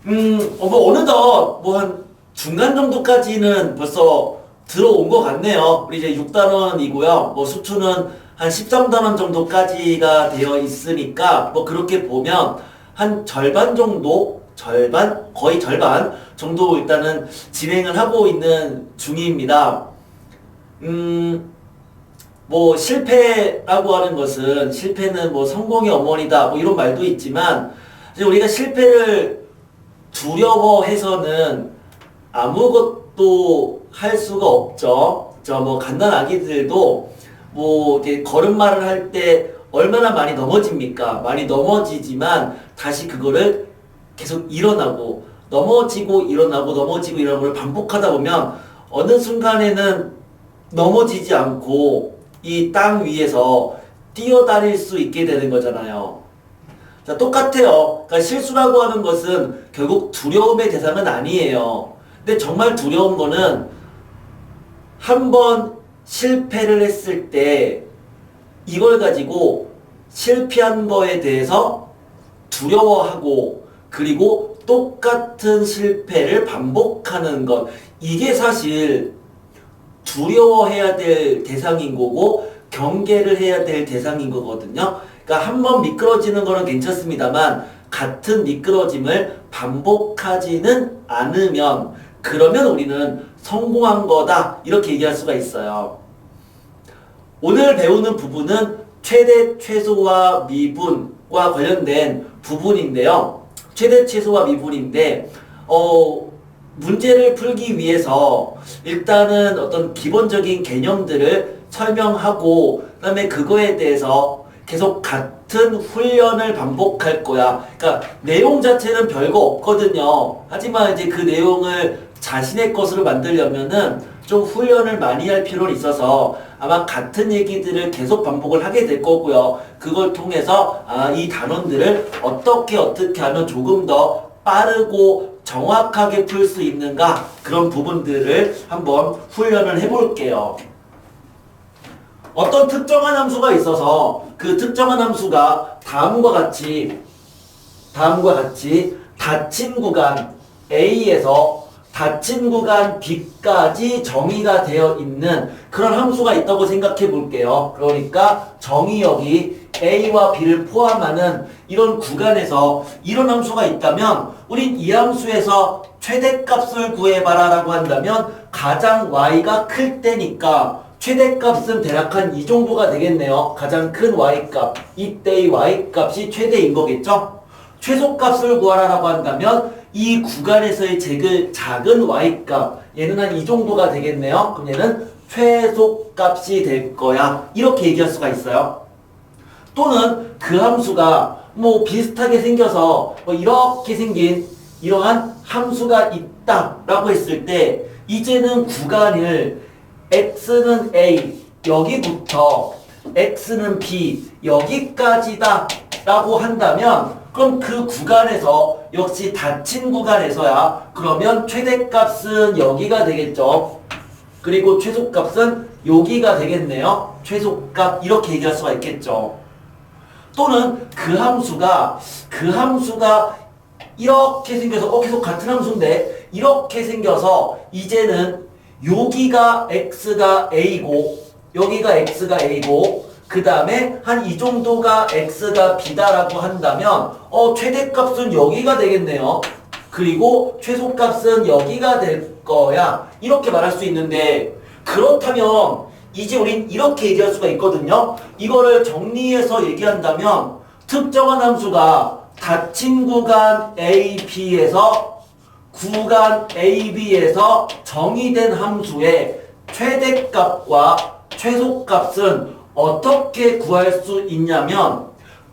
뭐 어느덧 뭐 한 중간 정도까지는 벌써 들어온 것 같네요. 우리 이제 6단원이고요. 뭐 수투는 한 13단원 정도까지가 되어 있으니까 뭐 그렇게 보면 한 절반 정도, 거의 절반 정도 일단은 진행을 하고 있는 중입니다. 뭐 실패라고 하는 것은 실패는 뭐 성공의 어머니다 뭐 이런 말도 있지만 이제 우리가 실패를 두려워해서는 아무것도 할 수가 없죠. 뭐 갓난 아기들도 뭐 이렇게 걸음마를 할 때 얼마나 많이 넘어집니까? 많이 넘어지지만 다시 그거를 계속 일어나고 넘어지고 일어나고 넘어지고 일어나고 반복하다 보면 어느 순간에는 넘어지지 않고 이 땅 위에서 뛰어다닐 수 있게 되는 거잖아요. 자, 똑같아요. 그러니까 실수라고 하는 것은 결국 두려움의 대상은 아니에요. 근데 정말 두려운 거는 한 번 실패를 했을 때 이걸 가지고 실패한 거에 대해서 두려워하고 그리고 똑같은 실패를 반복하는 것. 이게 사실 두려워해야 될 대상인 거고 경계를 해야 될 대상인 거거든요. 그러니까 한 번 미끄러지는 거는 괜찮습니다만 같은 미끄러짐을 반복하지는 않으면 그러면 우리는 성공한 거다 이렇게 얘기할 수가 있어요. 오늘 배우는 부분은 최대 최소와 미분과 관련된 부분인데요. 최대 최소와 미분인데 문제를 풀기 위해서 일단은 어떤 기본적인 개념들을 설명하고 그다음에 그거에 대해서 계속 같은 훈련을 반복할 거야. 그러니까 내용 자체는 별거 없거든요. 하지만 이제 그 내용을 자신의 것으로 만들려면은 좀 훈련을 많이 할 필요는 있어서 아마 같은 얘기들을 계속 반복을 하게 될 거고요. 그걸 통해서 이 단원들을 어떻게 하면 조금 더 빠르고 정확하게 풀 수 있는가 그런 부분들을 한번 훈련을 해볼게요. 어떤 특정한 함수가 있어서 그 특정한 함수가 다음과 같이 닫힌 구간 A에서 닫힌 구간 B까지 정의가 되어 있는 그런 함수가 있다고 생각해 볼게요. 그러니까 정의역이 A와 B를 포함하는 이런 구간에서 이런 함수가 있다면 우린 이 함수에서 최대값을 구해봐라 라고 한다면 가장 y가 클 때니까 최대값은 대략 한 이 정도가 되겠네요. 가장 큰 y값, 이때의 y값이 최대인 거겠죠? 최소값을 구하라라고 한다면 이 구간에서의 작은 y값, 얘는 한 이 정도가 되겠네요. 그럼 얘는 최소값이 될 거야. 이렇게 얘기할 수가 있어요. 또는 그 함수가 뭐 비슷하게 생겨서 뭐 이렇게 생긴 이러한 함수가 있다라고 했을 때 이제는 구간을 x는 a 여기부터 x는 b 여기까지다 라고 한다면 그럼 그 구간에서 역시 닫힌 구간에서야 그러면 최대값은 여기가 되겠죠. 그리고 최소값은 여기가 되겠네요. 최소값 이렇게 얘기할 수가 있겠죠. 또는 그 함수가 이렇게 생겨서 계속 같은 함수인데 이렇게 생겨서 이제는 여기가 x가 a고 여기가 x가 a고 그 다음에 한 이 정도가 x가 b다라고 한다면 최대값은 여기가 되겠네요. 그리고 최소값은 여기가 될 거야. 이렇게 말할 수 있는데 그렇다면 이제 우린 이렇게 얘기할 수가 있거든요. 이거를 정리해서 얘기한다면 특정한 함수가 닫힌 구간 A, B에서 구간 A, B에서 정의된 함수의 최대값과 최소값은 어떻게 구할 수 있냐면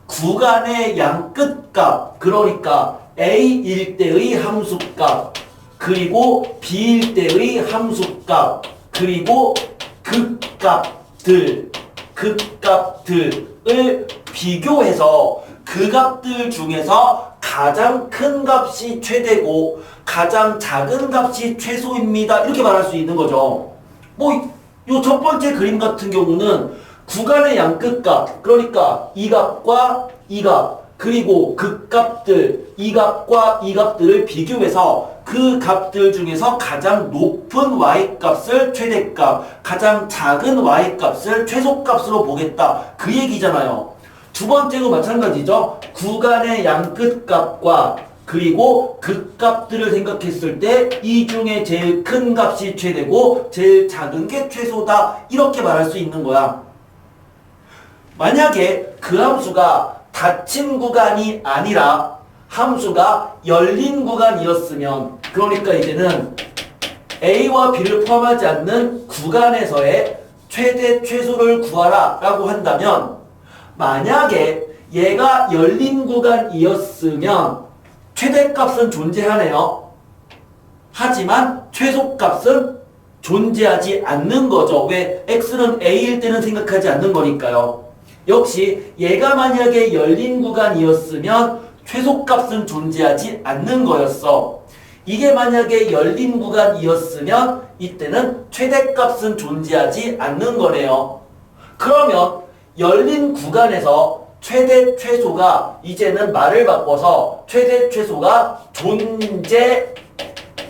구간의 양끝값, 그러니까 A일 때의 함수값, 그리고 B일 때의 함수값, 그리고 극값들을 비교해서 그 값들 중에서 가장 큰 값이 최대고 가장 작은 값이 최소입니다. 이렇게 말할 수 있는 거죠. 뭐 요 첫 번째 그림 같은 경우는 구간의 양끝값, 그러니까 이 값과 이 값, 그리고 그 값들, 이 값과 이 값들을 비교해서 그 값들 중에서 가장 높은 y값을 최대값, 가장 작은 y값을 최소값으로 보겠다. 그 얘기잖아요. 두 번째도 마찬가지죠. 구간의 양끝값과 그리고 그 값들을 생각했을 때 이 중에 제일 큰 값이 최대고 제일 작은 게 최소다. 이렇게 말할 수 있는 거야. 만약에 그 함수가 닫힌 구간이 아니라 함수가 열린 구간이었으면, 그러니까 이제는 A와 B를 포함하지 않는 구간에서의 최대 최소를 구하라 라고 한다면, 만약에 얘가 열린 구간이었으면 최대값은 존재하네요. 하지만 최소값은 존재하지 않는 거죠. 왜? X는 A일 때는 생각하지 않는 거니까요. 역시 얘가 만약에 열린 구간이었으면 최소값은 존재하지 않는 거였어. 이게 만약에 열린 구간이었으면 이때는 최대값은 존재하지 않는 거네요. 그러면 열린 구간에서 최대 최소가, 이제는 말을 바꿔서 최대 최소가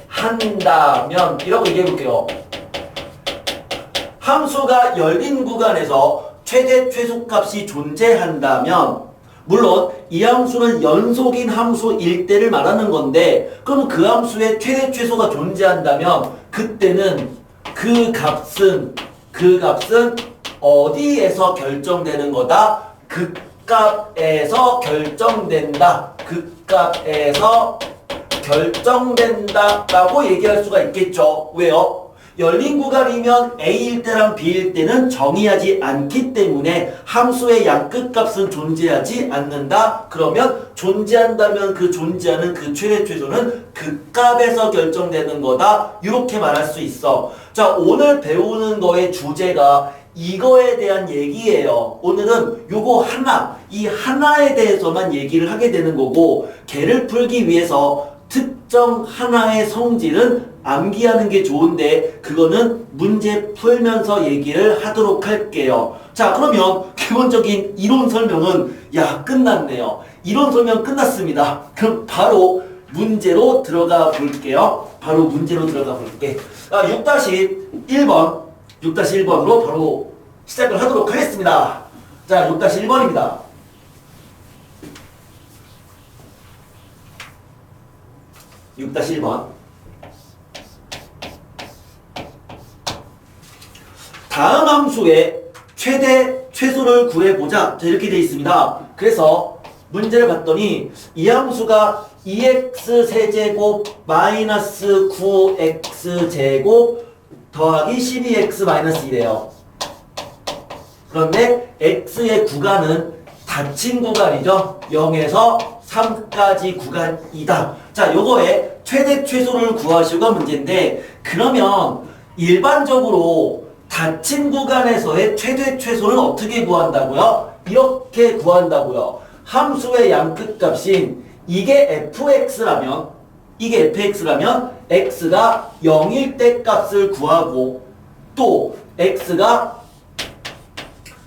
존재한다면 이라고 얘기해 볼게요. 함수가 열린 구간에서 최대 최소값이 존재한다면, 물론 이 함수는 연속인 함수일 때를 말하는 건데, 그럼 그 함수의 최대 최소가 존재한다면 그때는 그 값은 어디에서 결정되는 거다? 그 값에서 결정된다. 그 값에서 결정된다 라고 얘기할 수가 있겠죠. 왜요? 열린 구간이면 A일 때랑 B일 때는 정의하지 않기 때문에 함수의 양끝값은 존재하지 않는다. 그러면 존재한다면 그 존재하는 그 최대 최소는 그 값에서 결정되는 거다. 이렇게 말할 수 있어. 자, 오늘 배우는 거의 주제가 이거에 대한 얘기예요. 오늘은 요거 하나, 이 하나에 대해서만 얘기를 하게 되는 거고, 걔를 풀기 위해서 특정 하나의 성질은 암기하는 게 좋은데 그거는 문제 풀면서 얘기를 하도록 할게요. 자, 그러면 기본적인 이론 설명은 끝났네요. 이론 설명 끝났습니다. 그럼 바로 문제로 들어가 볼게요. 바로 문제로 들어가 볼게. 6-1번으로 바로 시작을 하도록 하겠습니다. 자, 6-1번입니다. 6-1번. 다음 함수의 최대 최소를 구해보자. 자, 이렇게 되어 있습니다. 그래서 문제를 봤더니 이 함수가 2x 세제곱 마이너스 9x 제곱 더하기 12x 마이너스 1이에요. 그런데 x의 구간은 닫힌 구간이죠. 0에서 3까지 구간이다. 자, 요거의 최대 최소를 구하시오가 문제인데, 그러면 일반적으로 닫힌 구간에서의 최대 최소는 어떻게 구한다고요? 이렇게 구한다고요. 함수의 양끝값인 이게 fx라면 x가 0일 때 값을 구하고, 또 x가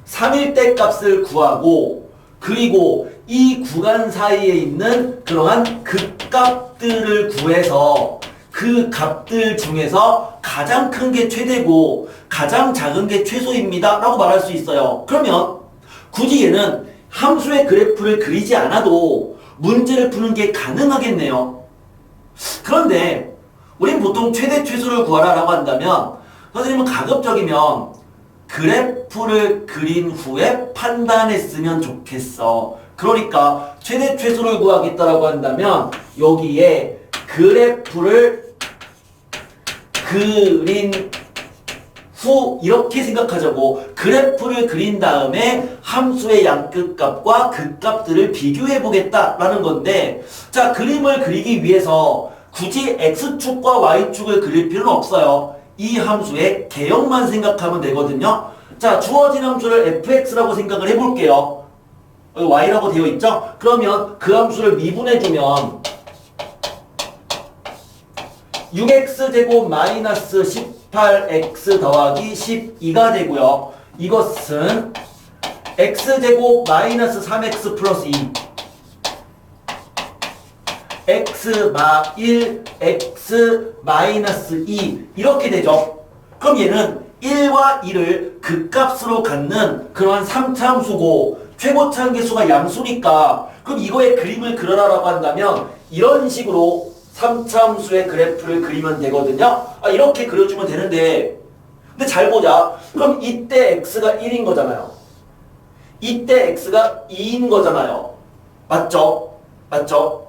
3일 때 값을 구하고, 그리고 이 구간 사이에 있는 그러한 극값들을 구해서 그 값들 중에서 가장 큰 게 최대고 가장 작은 게 최소입니다 라고 말할 수 있어요. 그러면 굳이 얘는 함수의 그래프를 그리지 않아도 문제를 푸는 게 가능하겠네요. 그런데 우린 보통 최대 최소를 구하라 라고 한다면, 선생님은 가급적이면 그래프를 그린 후에 판단했으면 좋겠어. 그러니까 최대 최소를 구하겠다라고 한다면 여기에 그래프를 그린 후 이렇게 생각하자고. 그래프를 그린 다음에 함수의 양끝값과 극값들을 비교해 보겠다라는 건데, 자, 그림을 그리기 위해서 굳이 x축과 y축을 그릴 필요는 없어요. 이 함수의 개형만 생각하면 되거든요. 자, 주어진 함수를 fx라고 생각을 해볼게요. y라고 되어 있죠? 그러면 그 함수를 미분해주면 6x제곱 마이너스 18x 더하기 12가 되고요. 이것은 x제곱 마이너스 3x 플러스 2 x 1, x 마이너스 2 이렇게 되죠. 그럼 얘는 1과 2를 극값으로 갖는 그러한 3차함수고 최고차함계수가 양수니까 그럼 이거의 그림을 그려라라고 한다면 이런 식으로 3차함수의 그래프를 그리면 되거든요. 이렇게 그려주면 되는데 근데 잘 보자. 그럼 이때 x가 1인 거잖아요. 이때 x가 2인 거잖아요. 맞죠? 맞죠?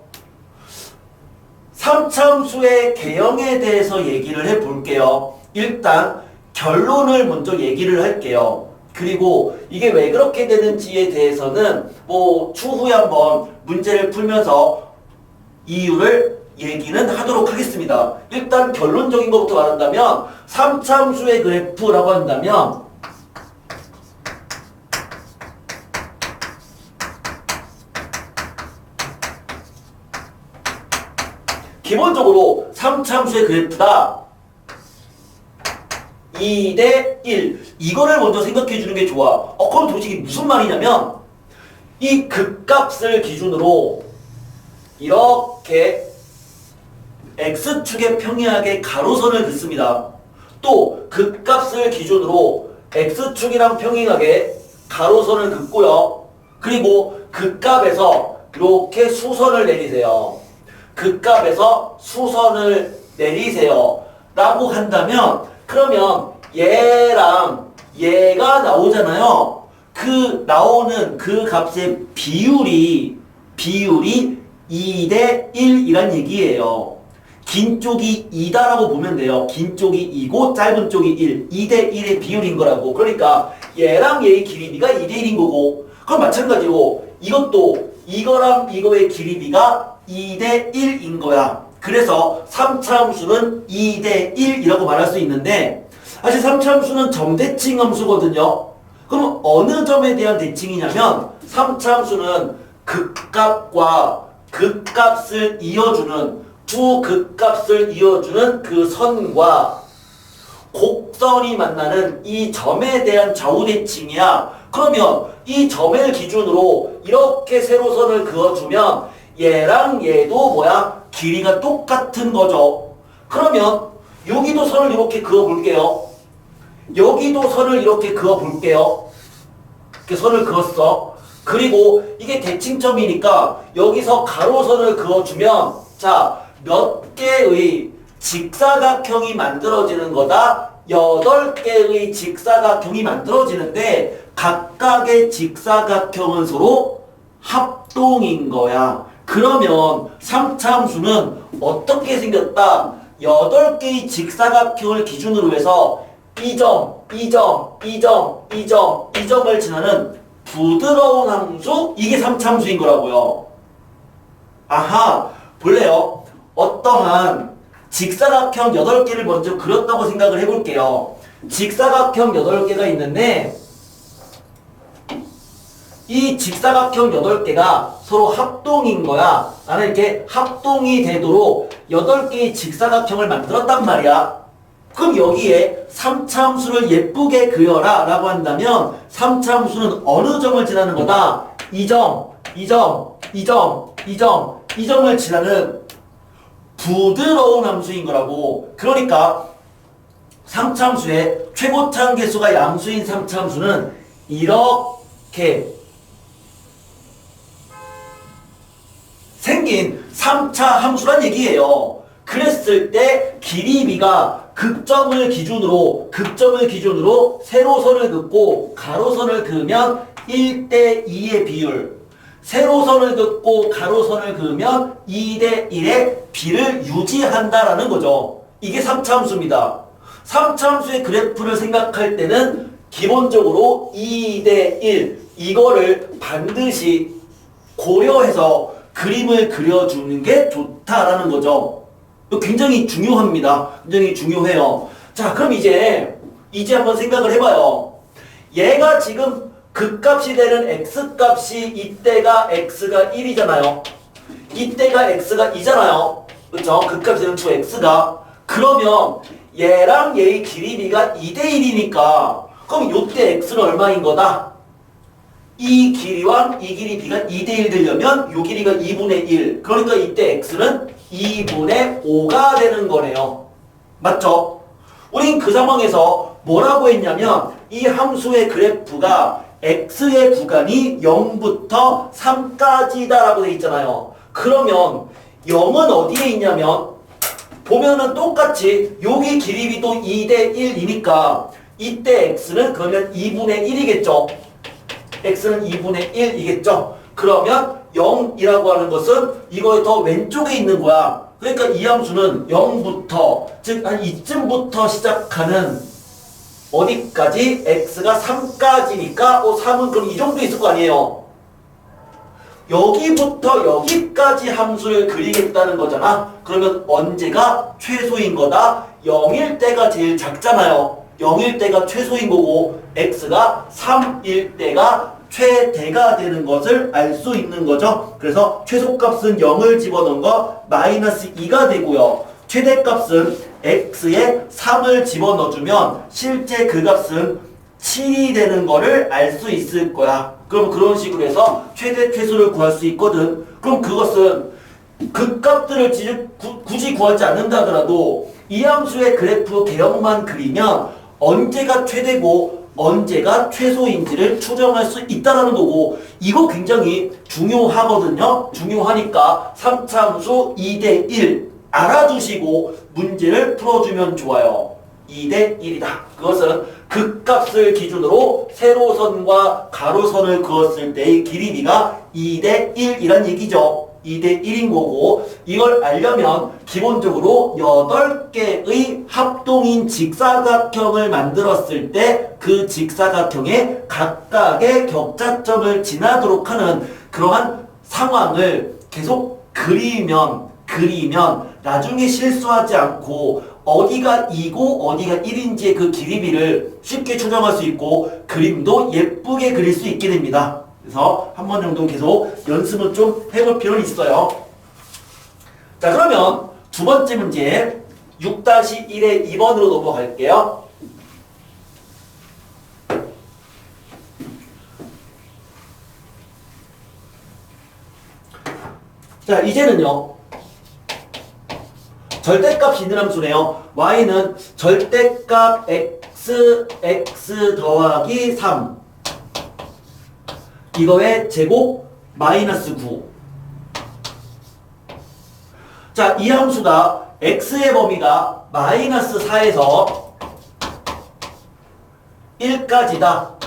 3차함수의 개형에 대해서 얘기를 해볼게요. 일단 결론을 먼저 얘기를 할게요. 그리고 이게 왜 그렇게 되는지에 대해서는 뭐 추후에 한번 문제를 풀면서 이유를 얘기는 하도록 하겠습니다. 일단 결론적인 것부터 말한다면 3차함수의 그래프라고 한다면 기본적으로 3차함수의 그래프다. 2대 1 이거를 먼저 생각해 주는 게 좋아. 그럼 도대체 이게 무슨 말이냐면 이 극값을 기준으로 이렇게 x축의 평이하게 가로선을 긋습니다. 또 극값을 기준으로 x축이랑 평행하게 가로선을 긋고요. 그리고 극값에서 이렇게 수선을 내리세요. 극값에서 수선을 내리세요. 라고 한다면 그러면 얘랑 얘가 나오잖아요. 그 나오는 그 값의 비율이 2대 1이란 얘기예요. 긴 쪽이 2다라고 보면 돼요. 긴 쪽이 2고 짧은 쪽이 1. 2대 1의 비율인 거라고. 그러니까 얘랑 얘의 길이비가 2대 1인 거고 그럼 마찬가지로 이것도 이거랑 이거의 길이비가 2대 1인 거야. 그래서 3차함수는 2대 1이라고 말할 수 있는데 사실 3차함수는 점대칭 함수거든요. 그럼 어느 점에 대한 대칭이냐면 3차함수는 극값과 극값을 이어주는 두 극값을 이어주는 그 선과 곡선이 만나는 이 점에 대한 좌우대칭이야. 그러면 이 점을 기준으로 이렇게 세로선을 그어주면 얘랑 얘도 뭐야? 길이가 똑같은 거죠. 그러면 여기도 선을 이렇게 그어볼게요. 여기도 선을 이렇게 그어볼게요. 이렇게 선을 그었어. 그리고 이게 대칭점이니까 여기서 가로선을 그어주면 자, 몇 개의 직사각형이 만들어지는 거다? 8개의 직사각형이 만들어지는데 각각의 직사각형은 서로 합동인 거야. 그러면 3차함수는 어떻게 생겼다? 8개의 직사각형을 기준으로 해서 이 점을 지나는 부드러운 함수? 이게 3차함수인 거라고요. 아하, 볼래요? 어떠한 직사각형 8개를 먼저 그렸다고 생각을 해볼게요. 직사각형 8개가 있는데 이 직사각형 8개가 서로 합동인 거야. 나는 이렇게 합동이 되도록 8개의 직사각형을 만들었단 말이야. 그럼 여기에 3차함수를 예쁘게 그려라 라고 한다면 3차함수는 어느 점을 지나는 거다? 이 점을 지나는 부드러운 함수인 거라고. 그러니까 3차함수의 최고차함 계수가 양수인 3차함수는 이렇게 생긴 3차 함수란 얘기예요. 그랬을 때 길이비가 극점을 기준으로 세로선을 긋고 가로선을 그으면 1대 2의 비율, 세로선을 긋고 가로선을 그으면 2대 1의 비를 유지한다라는 거죠. 이게 3차 함수입니다. 3차 함수의 그래프를 생각할 때는 기본적으로 2대 1 이거를 반드시 고려해서 그림을 그려주는 게 좋다라는 거죠. 굉장히 중요합니다. 굉장히 중요해요. 자, 그럼 이제 한번 생각을 해봐요. 얘가 지금 극값이 되는 x값이 이때가 x가 1이잖아요. 이때가 x가 2잖아요. 그렇죠? 극값이 되는 주 x가. 그러면 얘랑 얘의 길이비가 2대 1이니까 그럼 요때 x는 얼마인 거다? 이 길이와 이 길이 b가 2대1 되려면 이 길이가 2분의 1. 그러니까 이때 x는 2분의 5가 되는 거네요. 맞죠? 우린 그 상황에서 뭐라고 했냐면 이 함수의 그래프가 x의 구간이 0부터 3까지다라고 돼 있잖아요. 그러면 0은 어디에 있냐면 보면은 똑같이 여기 길이도 2대 1이니까 이때 x는 그러면 2분의 1이겠죠. x는 2분의 1이겠죠. 그러면 0이라고 하는 것은 이거의 더 왼쪽에 있는 거야. 그러니까 이 함수는 0부터 즉 한 이쯤부터 시작하는 어디까지? x가 3까지니까 3은 그럼 이 정도 있을 거 아니에요. 여기부터 여기까지 함수를 그리겠다는 거잖아. 그러면 언제가 최소인 거다? 0일 때가 제일 작잖아요. 0일 때가 최소인 거고 x가 3일 때가 최대가 되는 것을 알 수 있는 거죠. 그래서 최소값은 0을 집어넣은 거 마이너스 2가 되고요. 최대값은 x에 3을 집어넣어주면 실제 그 값은 7이 되는 거를 알 수 있을 거야. 그럼 그런 식으로 해서 최대 최소를 구할 수 있거든. 그럼 그것은 그 값들을 굳이 구하지 않는다 하더라도 이 함수의 그래프 개형만 그리면 언제가 최대고 언제가 최소인지를 추정할 수 있다는 거고 이거 굉장히 중요하거든요. 중요하니까 3차 함수 2대 1 알아두시고 문제를 풀어주면 좋아요. 2대 1이다. 그것은 극값을 기준으로 세로선과 가로선을 그었을 때의 길이 b가 2대 1이란 얘기죠. 2대 1인 거고 이걸 알려면 기본적으로 8개의 합동인 직사각형을 만들었을 때 그 직사각형의 각각의 격자점을 지나도록 하는 그러한 상황을 계속 그리면 나중에 실수하지 않고 어디가 2고 어디가 1인지의 그 길이비를 쉽게 추정할 수 있고 그림도 예쁘게 그릴 수 있게 됩니다. 그래서 한 번 정도 계속 연습을 좀 해볼 필요는 있어요. 자, 그러면 두 번째 문제 6-1의 2번으로 넘어갈게요. 자, 이제는요. 절대값이 있는 함수네요. y는 절대값 x 더하기 3 이거의 제곱 마이너스 9. 자, 이 함수가 x의 범위가 마이너스 4에서 1까지다.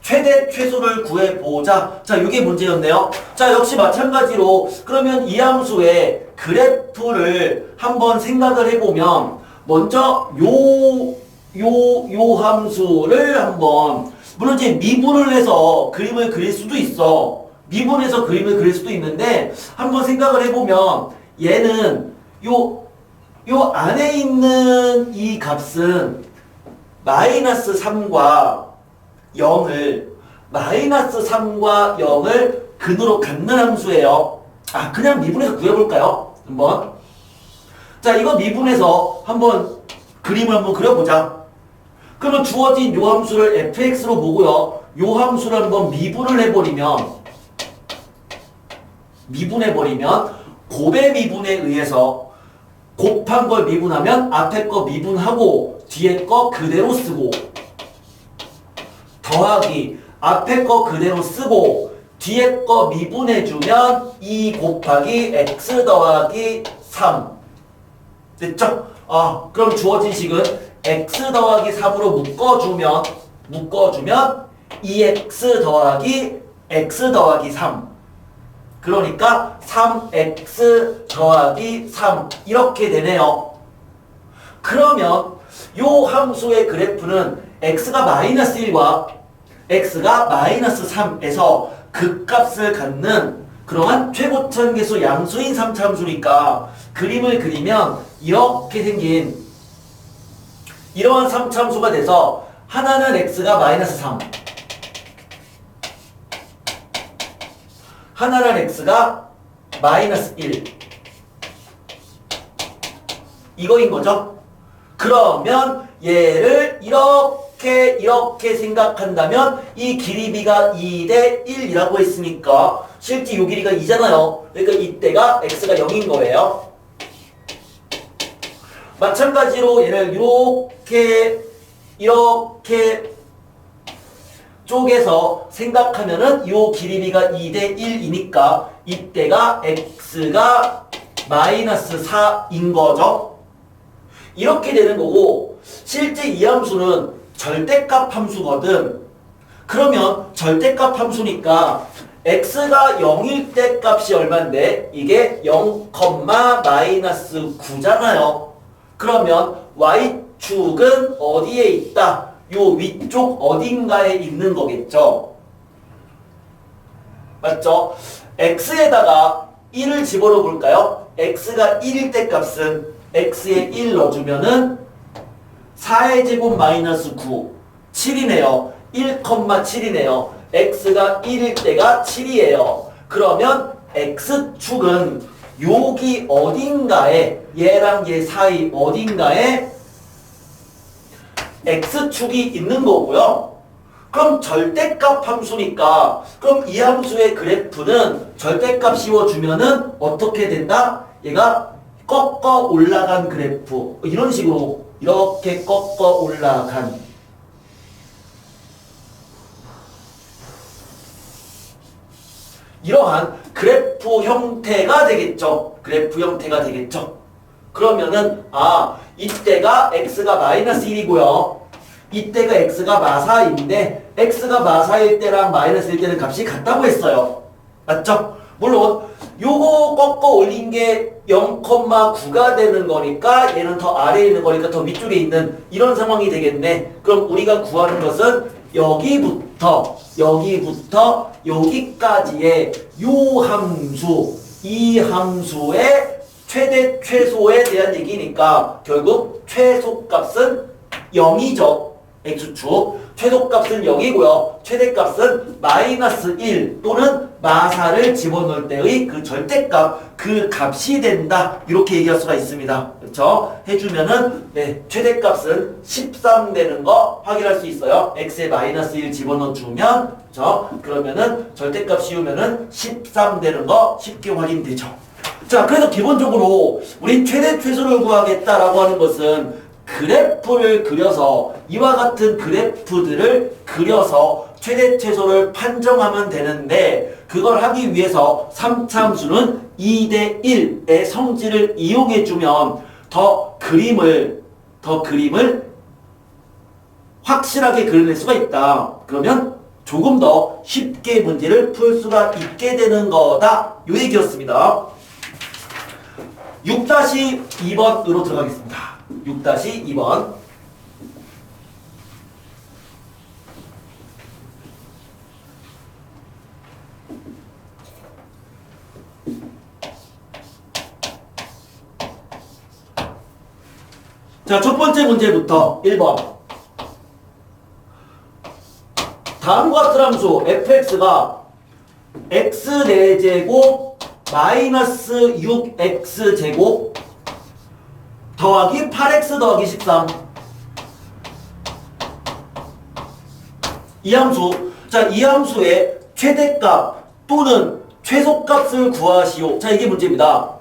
최대 최소를 구해보자. 자, 이게 문제였네요. 자, 역시 마찬가지로 그러면 이 함수의 그래프를 한번 생각을 해보면 먼저 요 함수를 한번 물론 이제 미분을 해서 그림을 그릴 수도 있어. 미분해서 그림을 그릴 수도 있는데 한번 생각을 해보면 얘는 요 안에 있는 이 값은 마이너스 3과 0을 근으로 갖는 함수예요. 아, 그냥 미분해서 구해볼까요? 한번. 자, 이거 미분해서 한번 그림을 한번 그려보자. 그러면 주어진 요 함수를 fx로 보고요. 요 함수를 한번 미분해버리면 곱의 미분에 의해서 곱한 걸 미분하면 앞에 거 미분하고 뒤에 거 그대로 쓰고 더하기 앞에 거 그대로 쓰고 뒤에 거 미분해주면 2 곱하기 x 더하기 3 됐죠? 아, 그럼 주어진 식은 x 더하기 3으로 묶어주면 2x 더하기 x 더하기 3 그러니까 3x 더하기 3 이렇게 되네요. 그러면 요 함수의 그래프는 x가 마이너스 1과 x가 마이너스 3에서 극값을 갖는 그러한 최고차계수 양수인 3차 함수니까 그림을 그리면 이렇게 생긴 이러한 3차 함수가 돼서 하나는 x가 마이너스 3 하나는 x가 마이너스 1 이거인 거죠. 그러면 얘를 이렇게 이렇게 생각한다면 이 길이비가 2대 1이라고 했으니까 실제 이 길이가 2잖아요. 그러니까 이때가 x가 0인 거예요. 마찬가지로 얘를 이렇게 쪼개서 생각하면은 요 길이비가 2대 1이니까 이때가 x가 마이너스 4인 거죠. 이렇게 되는 거고 실제 이 함수는 절대값 함수거든. 그러면 절대값 함수니까 x가 0일 때 값이 얼만데 이게 0, 마이너스 9잖아요. 그러면 y축은 어디에 있다? 요 위쪽 어딘가에 있는 거겠죠. 맞죠? x에다가 1을 집어넣어 볼까요? x가 1일 때 값은 x에 1 넣어주면은 4의 제곱 마이너스 9 7이네요. 1,7이네요. x가 1일 때가 7이에요. 그러면 x축은 여기 어딘가에 얘랑 얘 사이 어딘가에 x축이 있는 거고요. 그럼 절대값 함수니까 그럼 이 함수의 그래프는 절대값 씌워주면은 어떻게 된다? 얘가 꺾어 올라간 그래프 이런 식으로 이렇게 꺾어 올라간 이러한 그래프 형태가 되겠죠. 그래프 형태가 되겠죠. 그러면은 이때가 x가 마이너스 1이고요. 이때가 x가 마사인데 x가 마사일 때랑 마이너스 1 때는 값이 같다고 했어요. 맞죠? 물론 요거 꺾어 올린 게 0,9가 되는 거니까 얘는 더 아래에 있는 거니까 더 위쪽에 있는 이런 상황이 되겠네. 그럼 우리가 구하는 것은 여기부터 여기까지의 요 함수, 이 함수의 최대 최소에 대한 얘기니까 결국 최소값은 0이죠. x축. 최소값은 0이고요. 최대값은 마이너스 1 또는 마사를 집어넣을 때의 그 절대값, 그 값이 된다. 이렇게 얘기할 수가 있습니다. 그렇죠? 해주면은 최대값은 13 되는 거 확인할 수 있어요. x에 마이너스 1 집어넣어주면 그렇죠? 그러면은 절대값 씌우면은 13 되는 거 쉽게 확인되죠. 자, 그래서 기본적으로 우리 최대 최소를 구하겠다라고 하는 것은 그래프를 그려서 이와 같은 그래프들을 그려서 최대 최소를 판정하면 되는데 그걸 하기 위해서 3차 함수는 2대 1의 성질을 이용해주면 더 그림을 확실하게 그려낼 수가 있다. 그러면 조금 더 쉽게 문제를 풀 수가 있게 되는 거다. 요 얘기였습니다. 6-2번으로 들어가겠습니다. 6-2번. 자, 첫 번째 문제부터 1번. 다음과 같은 함수 fx가 x 4제곱 마이너스 6x제곱 더하기 8x 더하기 13 이 함수. 자, 이 함수의 최대값 또는 최소값을 구하시오. 자, 이게 문제입니다.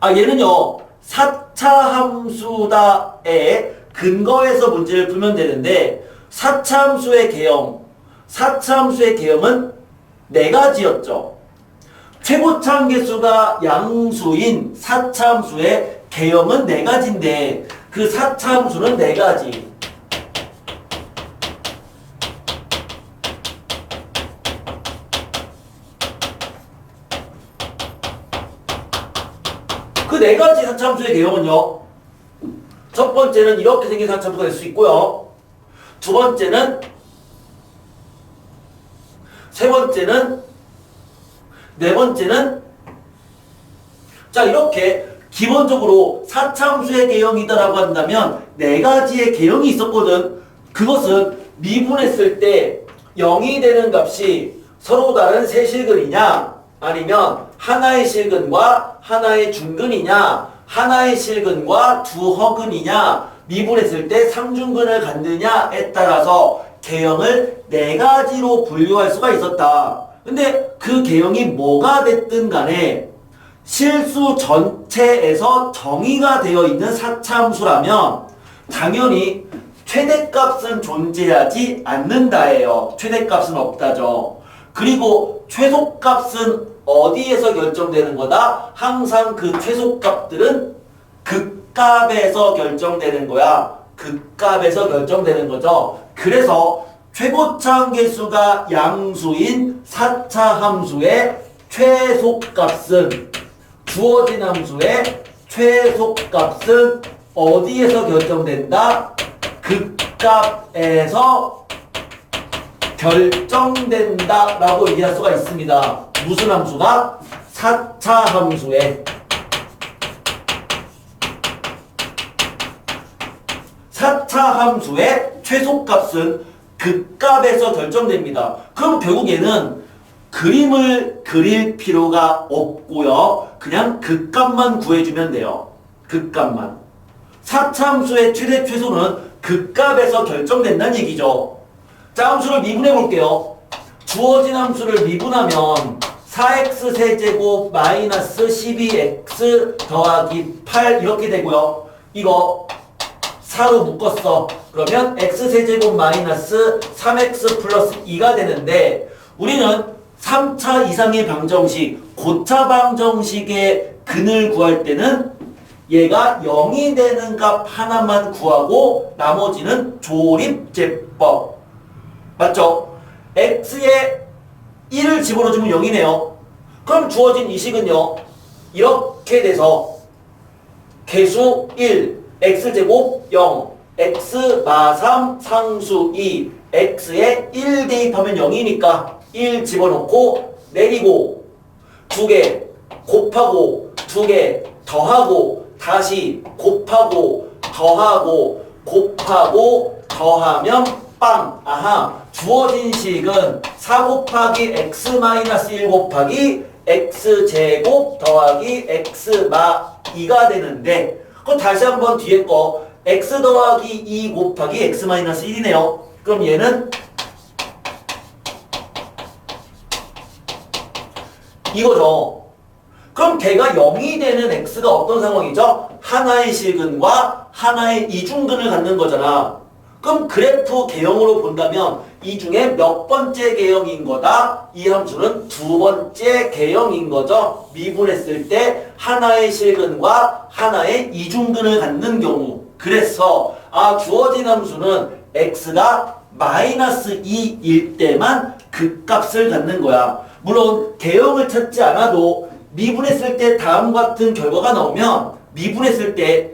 얘는요 4차 함수다의 근거에서 문제를 풀면 되는데 4차 함수의 개형은 4가지였죠. 최고차 함계수가 양수인 4차 함수의 개형은 4가지인데 그 4차 함수는 4가지. 그 4가지 4차 함수의 개형은요. 첫 번째는 이렇게 생긴 4차 함수가 될 수 있고요. 두 번째는, 세 번째는, 네 번째는, 자, 이렇게 기본적으로 4차 함수의 개형이다라고 한다면 4가지의 개형이 있었거든. 그것은 미분했을 때 0이 되는 값이 서로 다른 세 실근이냐, 아니면 하나의 실근과 하나의 중근이냐, 하나의 실근과 두 허근이냐, 미분했을 때 상중근을 갖느냐에 따라서 개형을 네 가지로 분류할 수가 있었다. 근데 그 개형이 뭐가 됐든 간에 실수 전체에서 정의가 되어 있는 사차함수라면 당연히 최대값은 존재하지 않는다예요. 최대값은 없다죠. 그리고 최소값은 어디에서 결정되는 거다? 항상 그 최소값들은 극값에서 결정되는 거야. 극값에서 결정되는 거죠. 그래서 최고차 한계수가 양수인 4차 함수의 최소값은 주어진 함수의 최소값은 어디에서 결정된다? 극값에서 결정된다 라고 얘기할 수가 있습니다. 무슨 함수가? 4차 함수의 4차 함수의 최소값은 극값에서 결정됩니다. 그럼 결국 얘는 그림을 그릴 필요가 없고요. 그냥 극값만 구해주면 돼요. 극값만. 4차 함수의 최대 최소는 극값에서 결정된다는 얘기죠. 자, 함수를 미분해 볼게요. 주어진 함수를 미분하면 4x 세제곱 마이너스 12x 더하기 8 이렇게 되고요. 이거 4로 묶었어. 그러면 x세제곱 마이너스 3x 플러스 2가 되는데 우리는 3차 이상의 방정식, 고차 방정식의 근을 구할 때는 얘가 0이 되는 값 하나만 구하고 나머지는 조립제법. 맞죠? x에 1을 집어넣어주면 0이네요. 그럼 주어진 이 식은요. 이렇게 돼서 개수 1, x제곱 0, x 마3 상수 2, x에 1 대입하면 0이니까 1 집어넣고 내리고 2개 곱하고 2개 더하고 다시 곱하고 더하고 곱하고 더하면 빵! 아하! 주어진 식은 4 곱하기 x 마이너스 1 곱하기 x제곱 더하기 x 마 2가 되는데 그럼 다시 한번 뒤에 거 x 더하기 2 곱하기 x 마이너스 1이네요. 그럼 얘는 이거죠. 그럼 걔가 0이 되는 x가 어떤 상황이죠? 하나의 실근과 하나의 이중근을 갖는 거잖아. 그럼 그래프 개형으로 본다면 이 중에 몇 번째 개형인 거다? 이 함수는 두 번째 개형인 거죠. 미분했을 때 하나의 실근과 하나의 이중근을 갖는 경우. 그래서 주어진 함수는 x가 마이너스 2일 때만 극값을 갖는 거야. 물론 개형을 찾지 않아도 미분했을 때 다음과 같은 결과가 나오면 미분했을 때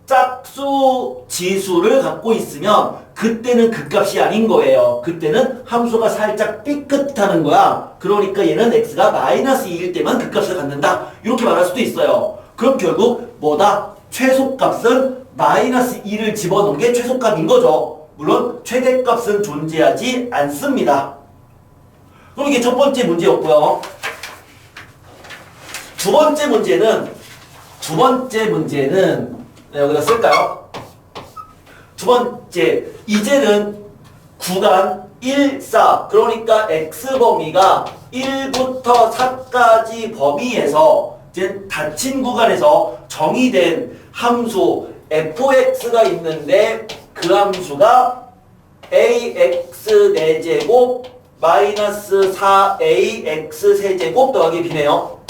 짝수 지수를 갖고 있으면 그때는 극값이 아닌 거예요. 그때는 함수가 살짝 삐끗하는 거야. 그러니까 얘는 x가 마이너스 2일 때만 극값을 갖는다. 이렇게 말할 수도 있어요. 그럼 결국 뭐다? 최소값은 마이너스 2를 집어넣은 게 최소값인 거죠. 물론 최대값은 존재하지 않습니다. 그럼 이게 첫 번째 문제였고요. 두 번째 문제는 여기다 쓸까요? 두 번째, 이제는 구간 1, 4, 그러니까 x범위가 1부터 4까지 범위에서 이제 닫힌 구간에서 정의된 함수 fx가 있는데 그 함수가 ax 4제곱 마이너스 4ax 세제곱 더하기 b네요.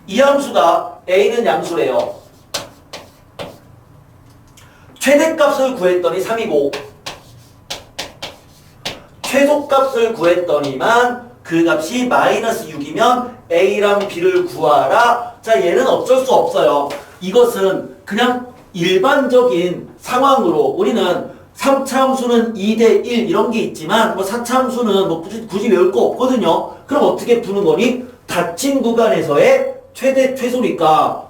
이 함수가 a는 양수래요. 최대값을 구했더니 3이고 최소값을 구했더니만 그 값이 마이너스 6이면 a랑 b를 구하라. 자, 얘는 어쩔 수 없어요. 이것은 그냥 일반적인 상황으로 우리는 3차 함수는 2대 1 이런 게 있지만 4차 함수는 굳이 외울 거 없거든요. 그럼 어떻게 푸는 거니? 닫힌 구간에서의 최대 최소니까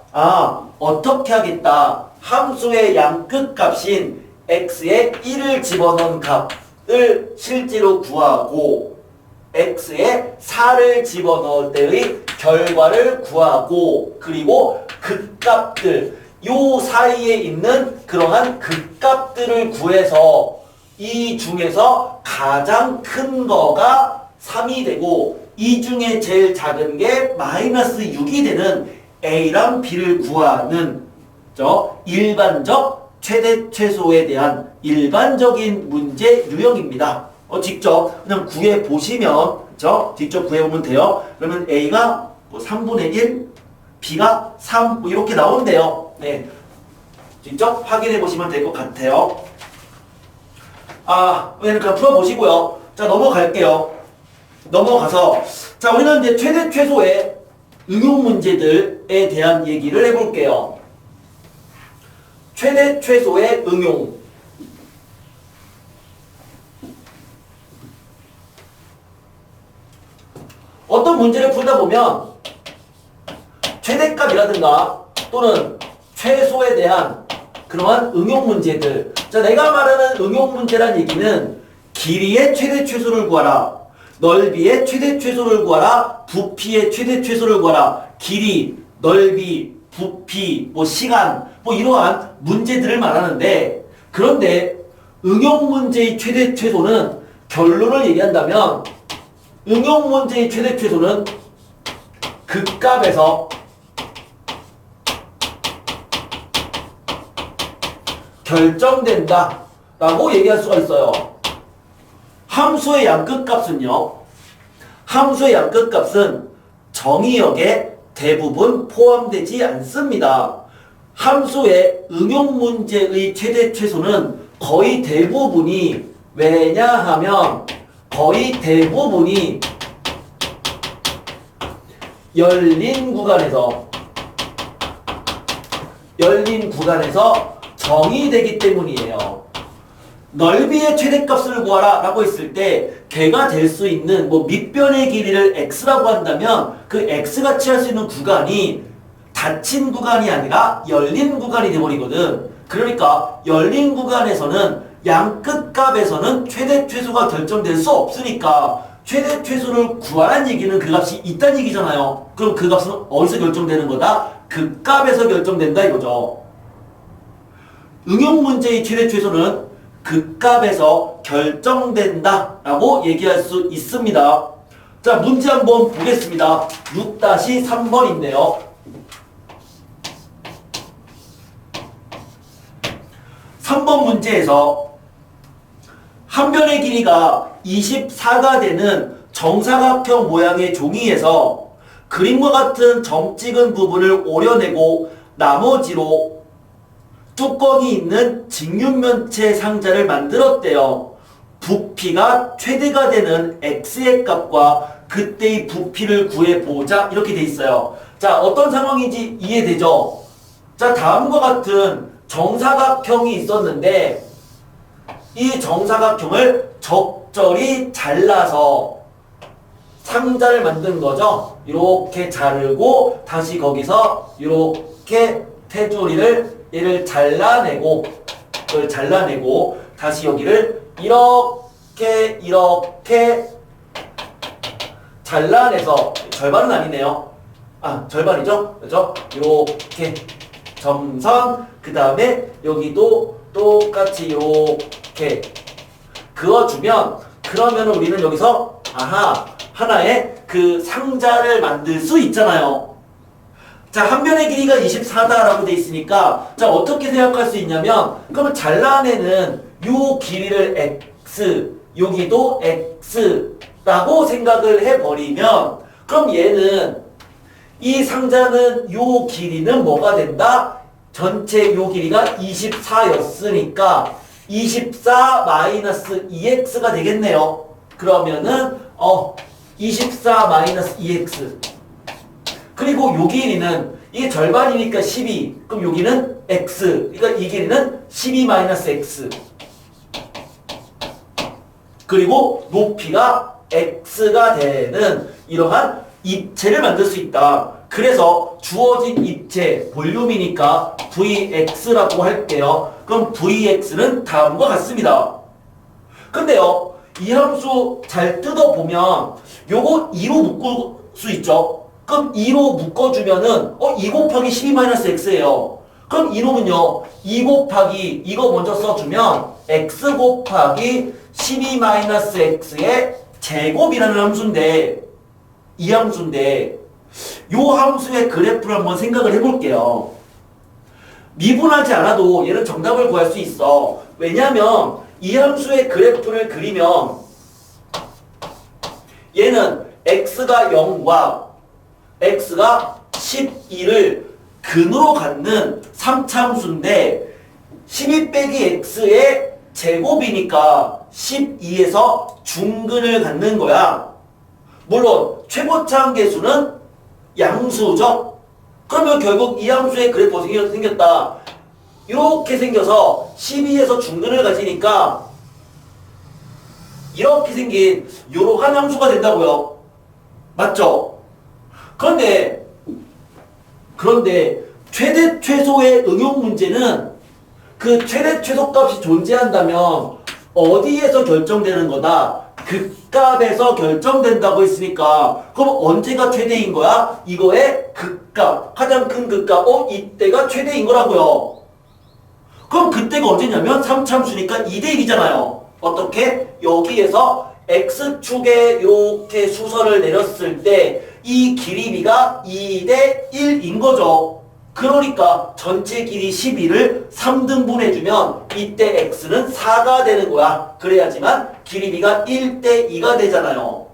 어떻게 하겠다. 함수의 양끝값인 x에 1을 집어넣은 값을 실제로 구하고 x에 4를 집어넣을 때의 결과를 구하고 그리고 극값들 요 사이에 있는 그러한 극값들을 구해서 이 중에서 가장 큰 거가 3이 되고 이 중에 제일 작은 게 마이너스 6이 되는 A랑 B를 구하는 일반적 최대 최소에 대한 일반적인 문제 유형입니다. 직접 그냥 구해 보시면 직접 구해 보면 돼요. 그러면 A가 뭐 3분의 1, B가 3 뭐 이렇게 나온대요. 네, 직접 확인해 보시면 될 것 같아요. 그냥 풀어 보시고요. 자, 넘어갈게요. 넘어가서 자, 우리는 이제 최대 최소의 응용 문제들에 대한 얘기를 해볼게요. 최대 최소의 응용. 어떤 문제를 풀다 보면 최대값이라든가 또는 최소에 대한 그러한 응용 문제들. 자, 내가 말하는 응용 문제란 얘기는 길이의 최대 최소를 구하라, 넓이의 최대 최소를 구하라, 부피의 최대 최소를 구하라, 길이, 넓이, 부피, 뭐 시간, 뭐 이러한 문제들을 말하는데, 그런데 응용 문제의 최대 최소는 결론을 얘기한다면 응용 문제의 최대 최소는 극값에서 결정된다 라고 얘기할 수가 있어요. 함수의 양끝값은요, 함수의 양끝값은 정의역에 대부분 포함되지 않습니다. 함수의 응용 문제의 최대 최소는 거의 대부분이, 왜냐하면 거의 대부분이 열린 구간에서 정의되기 때문이에요. 넓이의 최대값을 구하라 라고 했을 때 걔가 될 수 있는 뭐 밑변의 길이를 x라고 한다면 그 x가 취할 수 있는 구간이 닫힌 구간이 아니라 열린 구간이 되어버리거든. 그러니까 열린 구간에서는 양 끝값에서는 최대 최소가 결정될 수 없으니까 최대 최소를 구하라는 얘기는 그 값이 있다는 얘기잖아요. 그럼 그 값은 어디서 결정되는 거다? 그 값에서 결정된다 이거죠. 응용 문제의 최대 최소는 그 값에서 결정된다 라고 얘기할 수 있습니다. 자, 문제 한번 보겠습니다. 6-3번인데요. (3번) 문제에서 한 변의 길이가 24가 되는 정사각형 모양의 종이에서 그림과 같은 점 찍은 부분을 오려내고 나머지로 뚜껑이 있는 직육면체 상자를 만들었대요. 부피가 최대가 되는 x의 값과 그때의 부피를 구해보자 이렇게 돼 있어요. 자, 어떤 상황인지 이해되죠? 자, 다음과 같은 정사각형이 있었는데 이 정사각형을 적절히 잘라서 상자를 만든 거죠. 이렇게 자르고 다시 거기서 이렇게 테두리를 얘를 잘라내고 이걸 잘라내고 다시 여기를 이렇게 잘라내서 절반은 아니네요. 절반이죠? 그죠? 이렇게 점선 그 다음에 여기도 똑같이 이렇게 그어주면 그러면 우리는 여기서 하나의 그 상자를 만들 수 있잖아요. 자, 한 변의 길이가 24다라고 돼 있으니까 자, 어떻게 생각할 수 있냐면 그러면 잘라내는 요 길이를 x, 여기도 x라고 생각을 해버리면 그럼 얘는 이 상자는 요 길이는 뭐가 된다? 전체 요 길이가 24였으니까 24 마이너스 2x가 되겠네요. 그러면은 24 마이너스 2x 그리고 요 길이는 이게 절반이니까 12 그럼 여기는 x 그러니까 이 길이는 12 마이너스 x 그리고 높이가 x가 되는 이러한 입체를 만들 수 있다. 그래서 주어진 입체 볼륨이니까 Vx라고 할게요. 그럼 Vx는 다음과 같습니다. 근데요, 이 함수 잘 뜯어보면 요거 2로 묶을 수 있죠. 그럼 2로 묶어주면은 2 곱하기 12-x예요. 그럼 이놈은요 2 곱하기 이거 먼저 써주면 x 곱하기 12-x의 제곱이라는 함수인데 이 함수인데 요 함수의 그래프를 한번 생각을 해볼게요. 미분하지 않아도 얘는 정답을 구할 수 있어. 왜냐면 이 함수의 그래프를 그리면 얘는 x가 0과 x가 12를 근으로 갖는 3차함수인데 12 빼기 x의 제곱이니까 12에서 중근을 갖는 거야. 물론 최고차항 계수는 양수죠. 그러면 결국 이 함수의 그래프가 생겼다. 이렇게 생겨서 12에서 중근을 가지니까 이렇게 생긴 이러한 함수가 된다고요. 맞죠? 그런데 최대 최소의 응용 문제는 그 최대 최소값이 존재한다면 어디에서 결정되는 거다? 극값에서 결정된다고 했으니까 그럼 언제가 최대인 거야? 이거의 극값, 가장 큰 극값, 이때가 최대인 거라고요. 그럼 그때가 언제냐면 3차함수니까 2대 1이잖아요. 어떻게? 여기에서 x축에 이렇게 수선을 내렸을 때 이 길이비가 2대 1인 거죠. 그러니까 전체 길이 12를 3등분해주면 이때 x는 4가 되는 거야. 그래야지만 길이비가 1대 2가 되잖아요.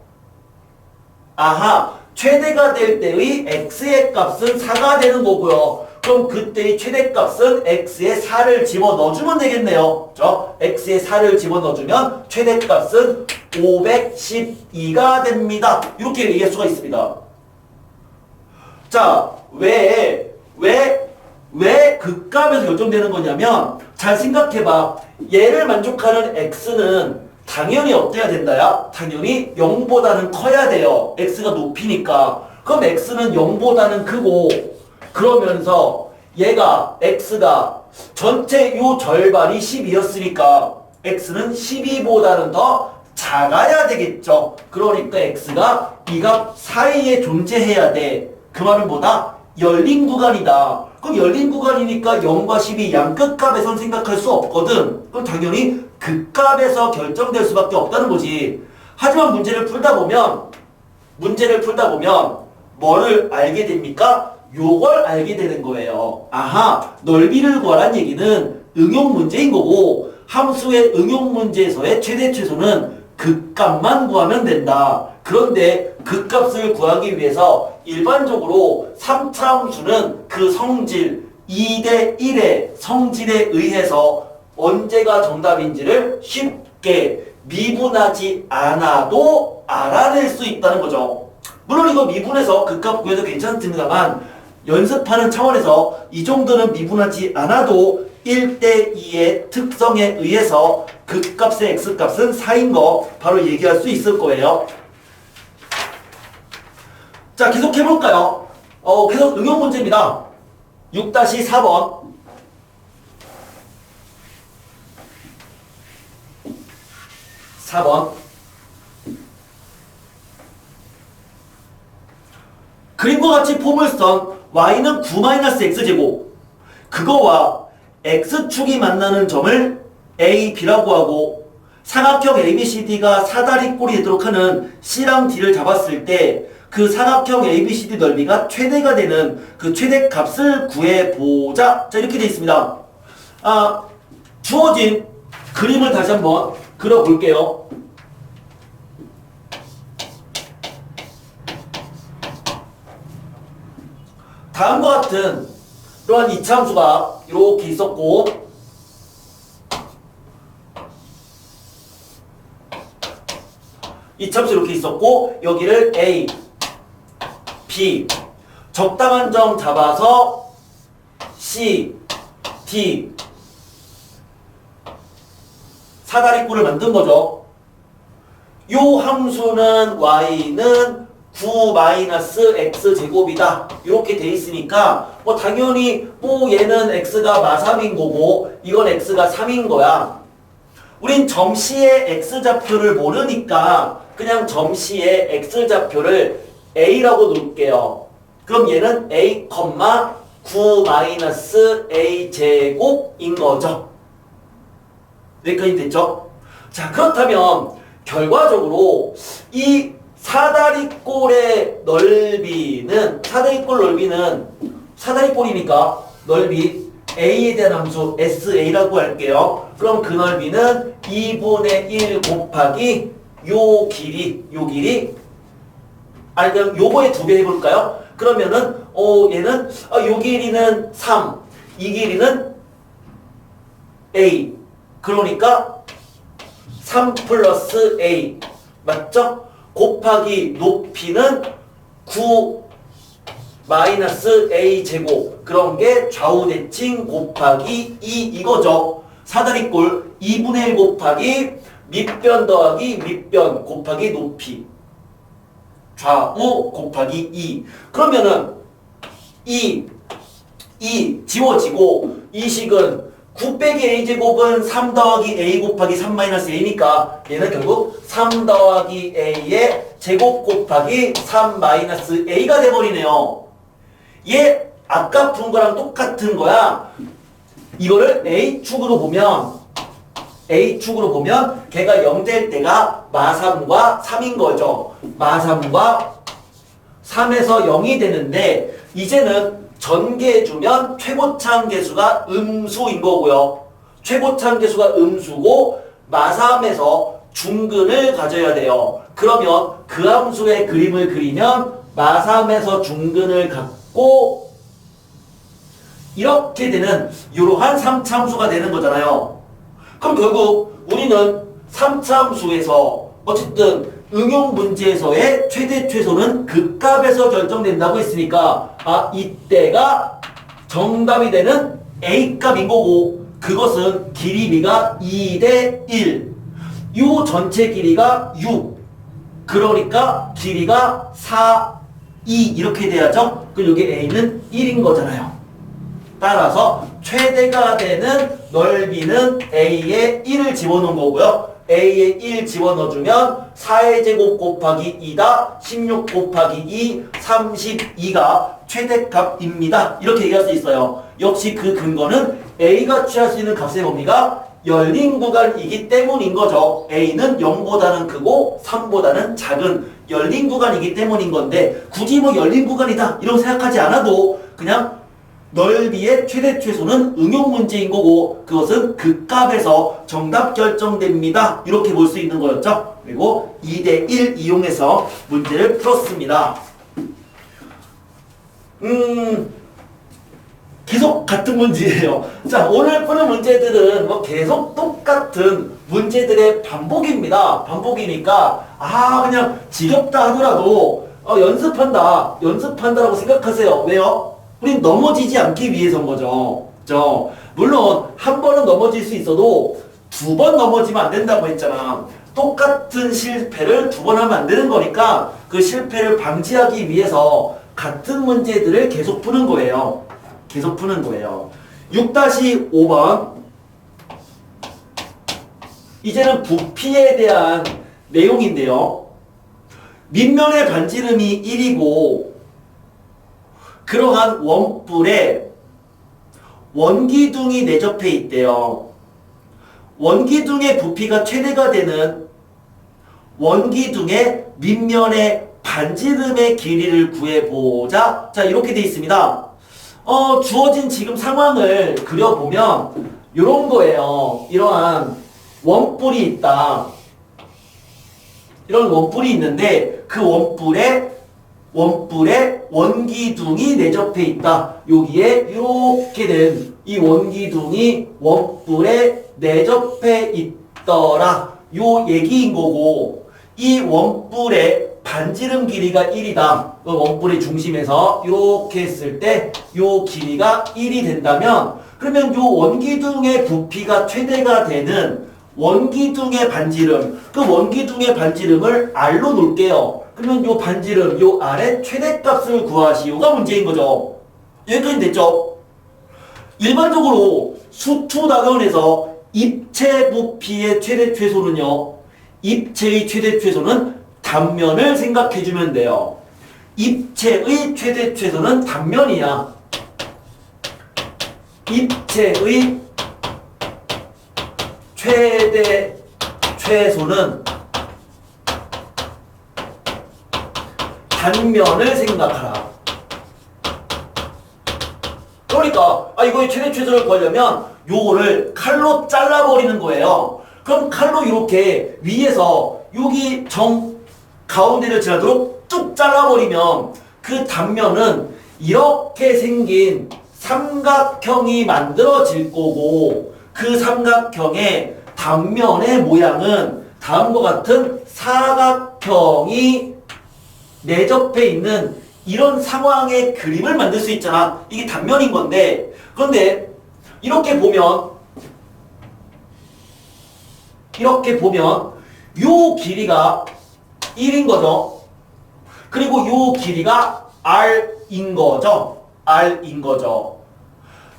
아하, 최대가 될 때의 x의 값은 4가 되는 거고요. 그럼 그때의 최대값은 x에 4를 집어넣어주면 되겠네요. 그렇죠? x에 4를 집어넣어주면 최대값은 512가 됩니다. 이렇게 얘기할 수가 있습니다. 자, 왜 극값에서 결정되는 거냐면 잘 생각해봐. 얘를 만족하는 x는 당연히 어때야 된다야? 당연히 0보다는 커야 돼요. x가 높이니까. 그럼 x는 0보다는 크고 그러면서 x가 전체 요 절반이 12였으니까 x는 12보다는 더 작아야 되겠죠. 그러니까 x가 이 값 사이에 존재해야 돼. 그 말은 뭐다? 열린 구간이다. 그럼 열린 구간이니까 0과 12 양끝값에선 생각할 수 없거든. 그럼 당연히 극값에서 결정될 수밖에 없다는 거지. 하지만 문제를 풀다 보면 뭐를 알게 됩니까? 요걸 알게 되는 거예요. 아하, 넓이를 구하란 얘기는 응용 문제인 거고 함수의 응용 문제에서의 최대 최소는 극값만 구하면 된다. 그런데 극값을 구하기 위해서 일반적으로 3차 함수는 그 성질 2대 1의 성질에 의해서 언제가 정답인지를 쉽게 미분하지 않아도 알아낼 수 있다는 거죠. 물론 이거 미분해서 극값 구해도 괜찮습니다만 연습하는 차원에서 이 정도는 미분하지 않아도 1대2의 특성에 의해서 극값의 x값은 4인 거 바로 얘기할 수 있을 거예요. 자, 계속 해볼까요? 계속 응용 문제입니다. 6-4번. 그림과 같이 폼을 선 y는 9-x제곱 그거와 x축이 만나는 점을 a, b라고 하고 사각형 ABCD가 사다리꼴이 되도록 하는 C랑 D를 잡았을 때 그 사각형 ABCD 넓이가 최대가 되는 그 최대값을 구해보자. 자, 이렇게 되어 있습니다. 주어진 그림을 다시 한번 그려볼게요. 다음과 같은 또한 이차함수가 이렇게 있었고 이차함수 이렇게 있었고 여기를 A, B 적당한 점 잡아서 C, D 사다리꼴을 만든 거죠. 요 함수는 y는 9-x제곱이다. 이렇게 돼 있으니까 뭐 당연히 뭐 얘는 x가 마3인 거고 이건 x가 3인 거야. 우린 점C의 x좌표를 모르니까 그냥 점C의 x좌표를 a라고 놓을게요. 그럼 얘는 a, 9-a 제곱인 거죠. 여기까지 됐죠? 자, 그렇다면 결과적으로 이 사다리꼴의 넓이는 사다리꼴이니까 넓이 a에 대한 함수 sa라고 할게요. 그럼 그 넓이는 2분의 1 곱하기 요 길이 아니 그럼 요거의 2배 해볼까요? 그러면은 얘는 요 길이는 3, 이 길이는 a, 그러니까 3 플러스 a 맞죠? 곱하기 높이는 9 마이너스 a 제곱, 그런 게 좌우 대칭 곱하기 2 이거죠. 사다리꼴 2분의 1 곱하기 밑변 더하기 밑변 곱하기 높이, 좌우 곱하기 2. 그러면은 2 지워지고 이 식은 9 빼기 a제곱은 3 더하기 a 곱하기 3 마이너스 a니까 얘는 결국 3 더하기 a의 제곱 곱하기 3 마이너스 a가 돼버리네요. 얘 아까 푼 거랑 똑같은 거야. 이거를 a축으로 보면 걔가 0 될 때가 마3과 3인 거죠. 마3과 3에서 0이 되는데 이제는 전개해주면 최고차항 계수가 음수인 거고요. 최고차항 계수가 음수고 마3에서 중근을 가져야 돼요. 그러면 그 함수의 그림을 그리면 마3에서 중근을 갖고 이렇게 되는 이러한 3차 함수가 되는 거잖아요. 그럼 결국 우리는 3차 함수에서 어쨌든 응용 문제에서의 최대 최소는 극값에서 결정된다고 했으니까 이때가 정답이 되는 A값인 거고, 그것은 길이비가 2대1, 요 전체 길이가 6, 그러니까 길이가 4, 2 이렇게 돼야죠. 그럼 여기 A는 1인 거잖아요. 따라서 최대가 되는 넓이는 A에 1을 집어넣은 거고요. A에 1 집어넣어주면 4의 제곱 곱하기 2다 16 곱하기 2 32가 최대값입니다. 이렇게 얘기할 수 있어요. 역시 그 근거는 A가 취할 수 있는 값의 범위가 열린 구간이기 때문인 거죠. A는 0보다는 크고 3보다는 작은 열린 구간이기 때문인 건데, 굳이 뭐 열린 구간이다 이런 생각하지 않아도 그냥 넓이의 최대 최소는 응용 문제인 거고, 그것은 극값에서 정답 결정됩니다. 이렇게 볼 수 있는 거였죠. 그리고 2대1 이용해서 문제를 풀었습니다. 계속 같은 문제예요. 자, 오늘 푸는 문제들은 뭐 계속 똑같은 문제들의 반복입니다. 반복이니까 그냥 지겹다 하더라도 연습한다라고 생각하세요. 왜요? 우린 넘어지지 않기 위해서인 거죠. 그죠? 물론 한 번은 넘어질 수 있어도 2번 넘어지면 안 된다고 했잖아. 똑같은 실패를 2번 하면 안 되는 거니까 그 실패를 방지하기 위해서 같은 문제들을 계속 푸는 거예요. 계속 푸는 거예요. 6-5번. 이제는 부피에 대한 내용인데요. 밑면의 반지름이 1이고 그러한 원뿔에 원기둥이 내접해 있대요. 원기둥의 부피가 최대가 되는 원기둥의 밑면의 반지름의 길이를 구해보자. 자, 이렇게 돼 있습니다. 주어진 지금 상황을 그려보면 이런 거예요. 이러한 원뿔이 있다. 이런 원뿔이 있는데 그 원뿔에 원기둥이 내접해 있다. 여기에 이렇게 된 이 원기둥이 원뿔에 내접해 있더라. 요 얘기인 거고, 이 원뿔의 반지름 길이가 1이다. 원뿔의 중심에서 이렇게 했을 때 요 길이가 1이 된다면, 그러면 요 원기둥의 부피가 최대가 되는 원기둥의 반지름, 그 원기둥의 반지름을 R로 놓을게요. 그러면 요 반지름, 요 R의 최대값을 구하시오가 문제인 거죠. 여기까지 됐죠? 일반적으로 수투다변에서 입체 부피의 최대 최소는요, 입체의 최대 최소는 단면을 생각해주면 돼요. 입체의 최대 최소는 단면이야. 입체의 최대 최소는 단면을 생각하라. 그러니까 이거의 최대 최소를 구하려면 요거를 칼로 잘라버리는 거예요. 그럼 칼로 이렇게 위에서 여기 가운데를 지나도록 쭉 잘라버리면 그 단면은 이렇게 생긴 삼각형이 만들어질 거고, 그 삼각형의 단면의 모양은 다음과 같은 사각형이 내접해 있는 이런 상황의 그림을 만들 수 있잖아. 이게 단면인 건데, 그런데 이렇게 보면 요 길이가 1인 거죠. 그리고 요 길이가 R인 거죠. R인 거죠.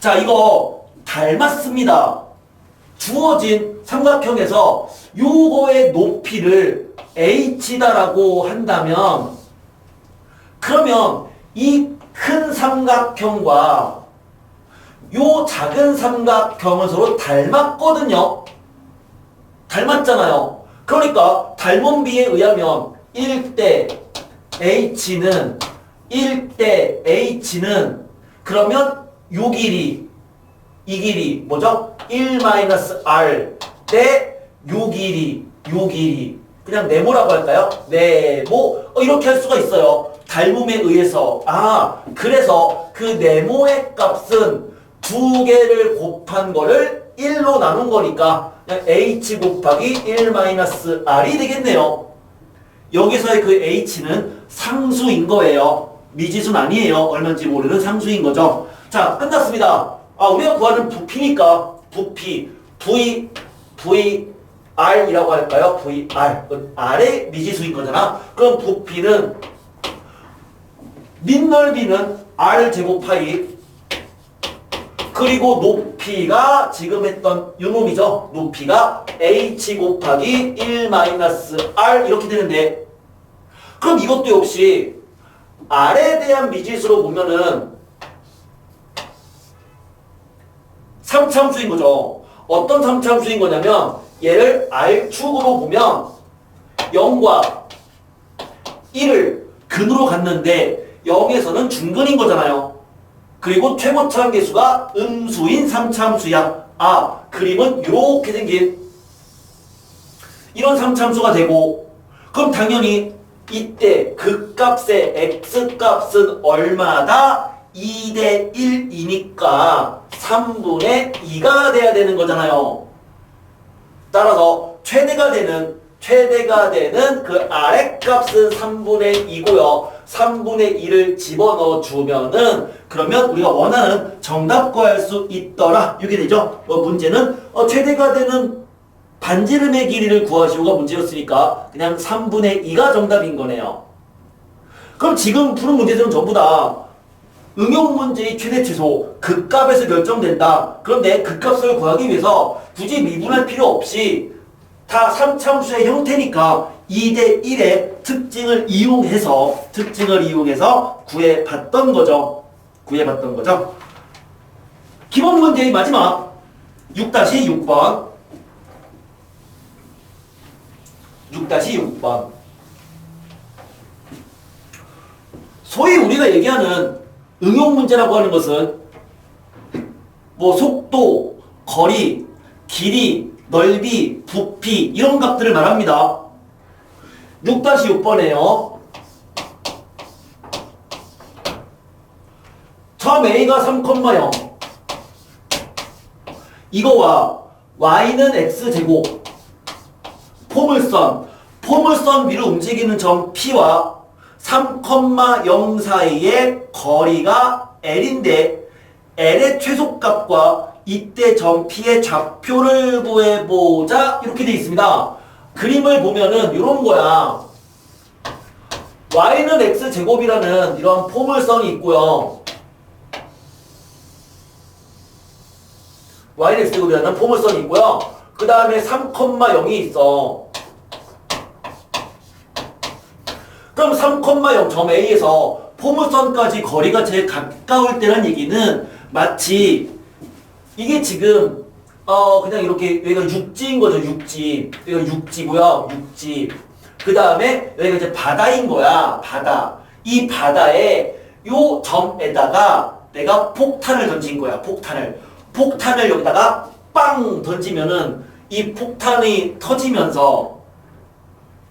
자, 이거 닮았습니다. 주어진 삼각형에서 요거의 높이를 h다라고 한다면, 그러면 이 큰 삼각형과 요 작은 삼각형은 서로 닮았거든요. 닮았잖아요. 그러니까 닮은 비에 의하면 1대 H는 그러면 요 길이, 이 길이 뭐죠? 1-R 대 요 길이, 그냥 네모라고 할까요? 네모. 이렇게 할 수가 있어요. 닮음에 의해서. 그래서 그 네모의 값은 두 개를 곱한 거를 1로 나눈 거니까 그냥 H 곱하기 1-R이 되겠네요. 여기서의 그 H는 상수인 거예요. 미지수는 아니에요. 얼마인지 모르는 상수인 거죠. 자, 끝났습니다. 우리가 구하는 부피니까 부피, VR이라고 할까요? VR. R의 미지수인 거잖아. 그럼 부피는 밑넓이는 R 제곱파이, 그리고 높이가 지금 했던 요 놈이죠. 높이가 H 곱하기 1-R 이렇게 되는데, 그럼 이것도 역시 R에 대한 미지수로 보면은 3참수인 거죠. 어떤 3참수인 거냐면 얘를 R축으로 보면 0과 1을 근으로 갔는데 0에서는 중근인 거잖아요. 그리고 최고차항 계수가 음수인 3참수야. 그림은 이렇게 생긴 이런 3참수가 되고, 그럼 당연히 이때 그 값의 x값은 얼마다? 2대 1이니까 3분의 2가 돼야 되는 거잖아요. 따라서 최대가 되는 그 아래 값은 3분의 2고요. 3분의 2를 집어넣어 주면은 그러면 우리가 원하는 정답 구할 수 있더라. 이렇게 되죠. 문제는 최대가 되는 반지름의 길이를 구하시오가 문제였으니까 그냥 3분의 2가 정답인 거네요. 그럼 지금 푸는 문제들은 전부 다 응용 문제의 최대 최소 극값에서 결정된다. 그런데 극값을 구하기 위해서 굳이 미분할 필요 없이 다 3참수의 형태니까 2대 1의 특징을 이용해서 구해봤던 거죠. 기본 문제의 마지막 6-6번. 소위 우리가 얘기하는 응용 문제라고 하는 것은 속도, 거리, 길이, 넓이, 부피 이런 값들을 말합니다. 6-6번에요. 점 A가 3,0 이거와 Y는 X제곱, 포물선 위로 움직이는 점 P와 3,0 사이의 거리가 L인데 L의 최소값과 이때 점 P의 좌표를 구해보자. 이렇게 되어 있습니다. 그림을 보면은 이런 거야. Y는 X제곱이라는 이런 포물선이 있고요. Y는 X제곱이라는 포물선이 있고요. 그 다음에 3,0이 있어. 그럼 3,0 점 A에서 포물선까지 거리가 제일 가까울 때란 얘기는 마치 이게 지금 그냥 이렇게 여기가 육지인 거죠. 육지. 여기가 육지고요. 육지. 그 다음에 여기가 이제 바다인 거야. 바다. 이 바다에 요 점에다가 내가 폭탄을 던진 거야. 폭탄을 여기다가 빵 던지면은 이 폭탄이 터지면서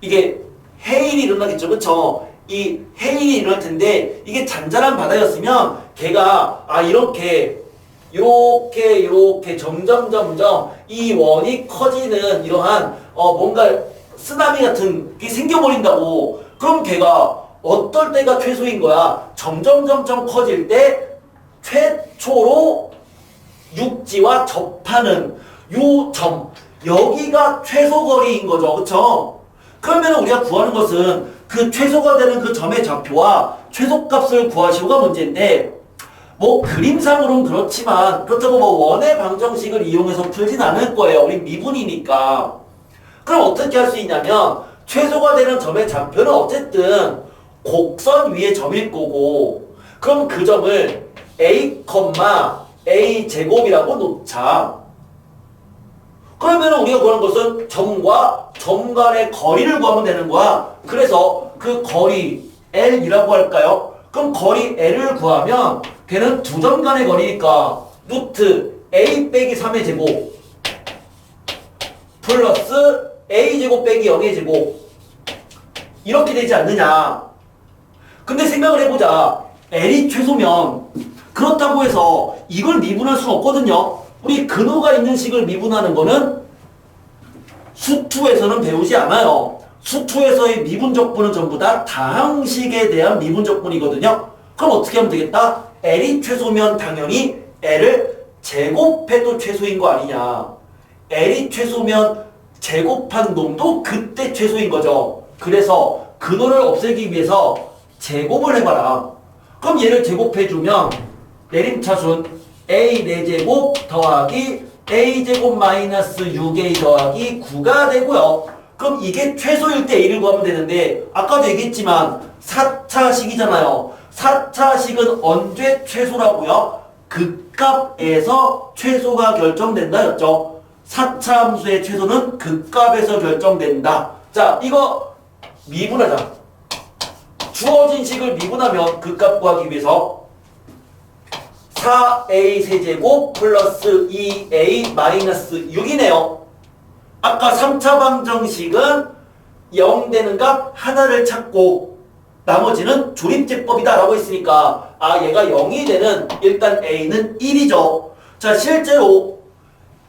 이게 해일이 일어나겠죠. 그쵸? 이 해일이 일어날 텐데 이게 잔잔한 바다였으면 걔가 이렇게 점점 이 원이 커지는 이러한 뭔가 쓰나미 같은 게 생겨버린다고. 그럼 걔가 어떨 때가 최소인 거야? 점점 커질 때 최초로 육지와 접하는 요 점, 여기가 최소 거리인 거죠. 그쵸? 그러면 우리가 구하는 것은 그 최소가 되는 그 점의 좌표와 최소값을 구하시오가 문제인데, 뭐 그림상으로는 그렇지만 그렇다고 뭐 원의 방정식을 이용해서 풀진 않을 거예요. 우리 미분이니까. 그럼 어떻게 할 수 있냐면 최소가 되는 점의 좌표는 어쨌든 곡선 위에 점일 거고, 그럼 그 점을 a, a 제곱이라고 놓자. 그러면 우리가 구하는 것은 점과 점 간의 거리를 구하면 되는 거야. 그래서 그 거리 L이라고 할까요? 그럼 거리 L을 구하면 걔는 두 점 간의 거리니까 루트 A 빼기 3의 제곱 플러스 A 제곱 빼기 0의 제곱 이렇게 되지 않느냐. 근데 생각을 해보자. L이 최소면 그렇다고 해서 이걸 미분할 수는 없거든요. 우리 근호가 있는 식을 미분하는 거는 수투에서는 배우지 않아요. 수투에서의 미분적분은 전부 다 다항식에 대한 미분적분이거든요. 그럼 어떻게 하면 되겠다? L이 최소면 당연히 L을 제곱해도 최소인 거 아니냐. L이 최소면 제곱한 놈도 그때 최소인 거죠. 그래서 근호를 없애기 위해서 제곱을 해봐라. 그럼 얘를 제곱해주면 내림차순 a 4제곱 더하기 a제곱 마이너스 6a 더하기 9가 되고요. 그럼 이게 최소일 때 a를 구하면 되는데 아까도 얘기했지만 4차식이잖아요. 4차식은 언제 최소라고요? 극값에서 최소가 결정된다 였죠. 4차 함수의 최소는 극값에서 결정된다. 자, 이거 미분하자. 주어진 식을 미분하면 극값 구하기 위해서 4a 세제곱 플러스 2a 마이너스 6이네요. 아까 3차 방정식은 0 되는 값 하나를 찾고 나머지는 조립제법이다 라고 했으니까 얘가 0이 되는 일단 a는 1이죠. 자, 실제로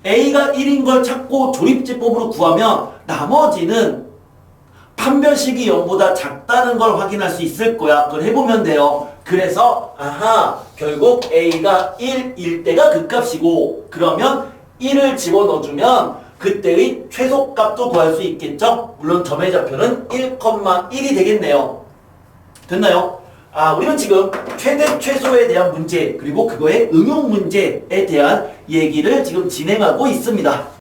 a가 1인 걸 찾고 조립제법으로 구하면 나머지는 판별식이 0보다 작다는 걸 확인할 수 있을 거야. 그걸 해보면 돼요. 그래서 결국 a가 1일 때가 극값이고, 그러면 1을 집어넣어주면 그때의 최소값도 구할 수 있겠죠? 물론 점의 좌표는 1,1이 되겠네요. 됐나요? 우리는 지금 최대 최소에 대한 문제 그리고 그거의 응용 문제에 대한 얘기를 지금 진행하고 있습니다.